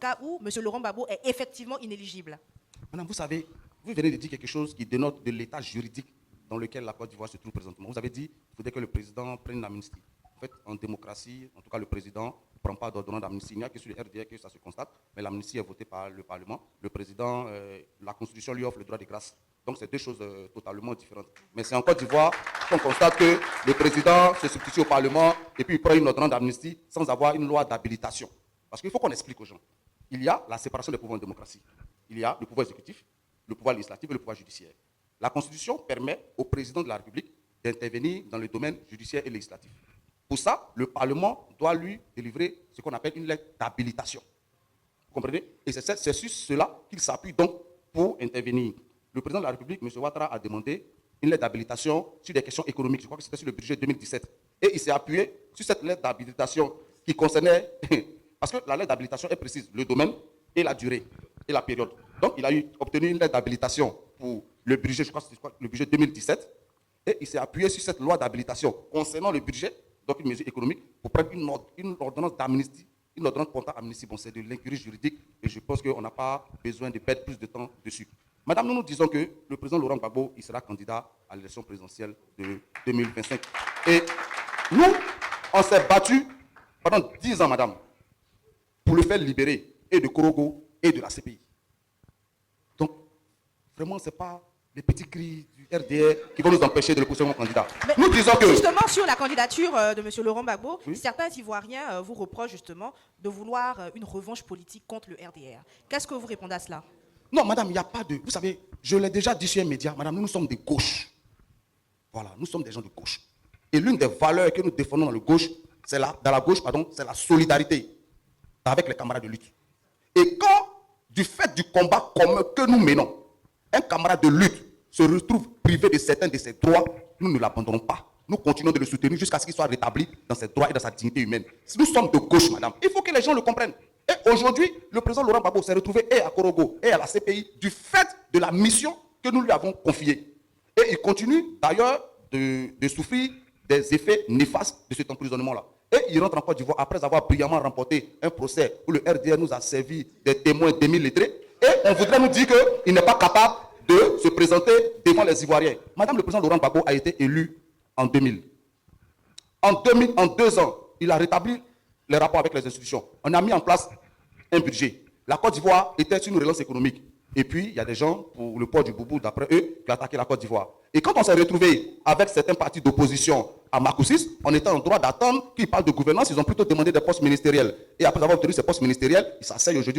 cas où M. Laurent Gbagbo est effectivement inéligible. Madame, vous savez, vous venez de dire quelque chose qui dénote de l'état juridique dans lequel la Côte d'Ivoire se trouve présentement. Vous avez dit qu'il faudrait que le président prenne l'amnistie. En fait, en démocratie, en tout cas, le président ne prend pas d'ordonnance d'amnistie. Il n'y a que sur le RDR que ça se constate, mais l'amnistie est votée par le Parlement. Le président, la Constitution lui offre le droit de grâce. Donc, c'est deux choses totalement différentes. Mais c'est en Côte d'Ivoire qu'on constate que le président se substitue au Parlement et puis il prend une ordonnance d'amnistie sans avoir une loi d'habilitation. Parce qu'il faut qu'on explique aux gens. Il y a la séparation des pouvoirs en démocratie. Il y a le pouvoir exécutif, le pouvoir législatif et le pouvoir judiciaire. La Constitution permet au président de la République d'intervenir dans le domaine judiciaire et législatif. Pour ça, le Parlement doit lui délivrer ce qu'on appelle une lettre d'habilitation. Vous comprenez? Et c'est sur cela qu'il s'appuie donc pour intervenir. Le président de la République, M. Ouattara, a demandé une lettre d'habilitation sur des questions économiques. Je crois que c'était sur le budget 2017. Et il s'est appuyé sur cette lettre d'habilitation qui concernait... Parce que la lettre d'habilitation est précise, le domaine et la durée et la période. Donc, il a obtenu une lettre d'habilitation pour le budget, je crois que c'est le budget 2017, et il s'est appuyé sur cette loi d'habilitation concernant le budget, donc une mesure économique, pour prendre une ordonnance d'amnistie, une ordonnance portant amnistie. Bon, c'est de l'incurie juridique, et je pense qu'on n'a pas besoin de perdre plus de temps dessus. Madame, nous disons que le président Laurent Gbagbo, il sera candidat à l'élection présidentielle de 2025. Et nous, on s'est battu pendant 10 ans, madame, pour le faire libérer, et de Korogo, et de la CPI. Donc, vraiment, ce n'est pas les petits cris du RDR qui vont nous empêcher de le pousser comme candidat. Mais nous disons que... Justement, sur la candidature de M. Laurent Gbagbo, oui, certains Ivoiriens vous reprochent justement de vouloir une revanche politique contre le RDR. Qu'est-ce que vous répondez à cela? Non, madame, il n'y a pas de... Vous savez, je l'ai déjà dit sur un média, madame, nous sommes de gauche. Voilà, nous sommes des gens de gauche. Et l'une des valeurs que nous défendons dans la gauche, c'est la solidarité avec les camarades de lutte. Et quand, du fait du combat commun que nous menons, un camarade de lutte se retrouve privé de certains de ses droits, nous ne l'abandonnons pas. Nous continuons de le soutenir jusqu'à ce qu'il soit rétabli dans ses droits et dans sa dignité humaine. Nous sommes de gauche, madame. Il faut que les gens le comprennent. Et aujourd'hui, le président Laurent Gbagbo s'est retrouvé et à Korogo et à la CPI du fait de la mission que nous lui avons confiée. Et il continue d'ailleurs de souffrir des effets néfastes de cet emprisonnement-là. Et il rentre en Côte d'Ivoire après avoir brillamment remporté un procès où le RDR nous a servi des témoins demi-lettrés. Et on voudrait nous dire qu'il n'est pas capable de se présenter devant les Ivoiriens. Madame, le président Laurent Gbagbo a été élu en 2000. En 2 ans, il a rétabli les rapports avec les institutions. On a mis en place un budget. La Côte d'Ivoire était sur une relance économique. Et puis, il y a des gens, pour le port du boubou, d'après eux, qui attaquaient la Côte d'Ivoire. Et quand on s'est retrouvé avec certains partis d'opposition à Makoussis, on était en droit d'attendre qu'ils parlent de gouvernance. Ils ont plutôt demandé des postes ministériels. Et après avoir obtenu ces postes ministériels, ils s'asseyent aujourd'hui